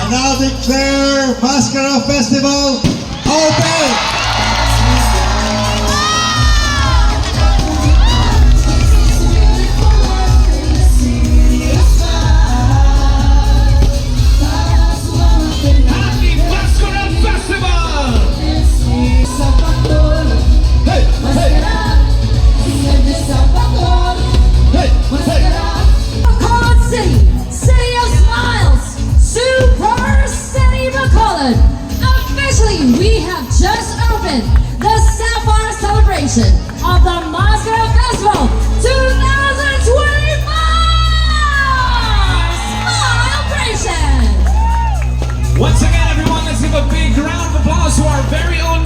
now declare Masskara Festival open! We have just opened the Sapphire celebration of the Masskara Festival 2025 celebration. Once again, everyone, let's give a big round of applause to our very own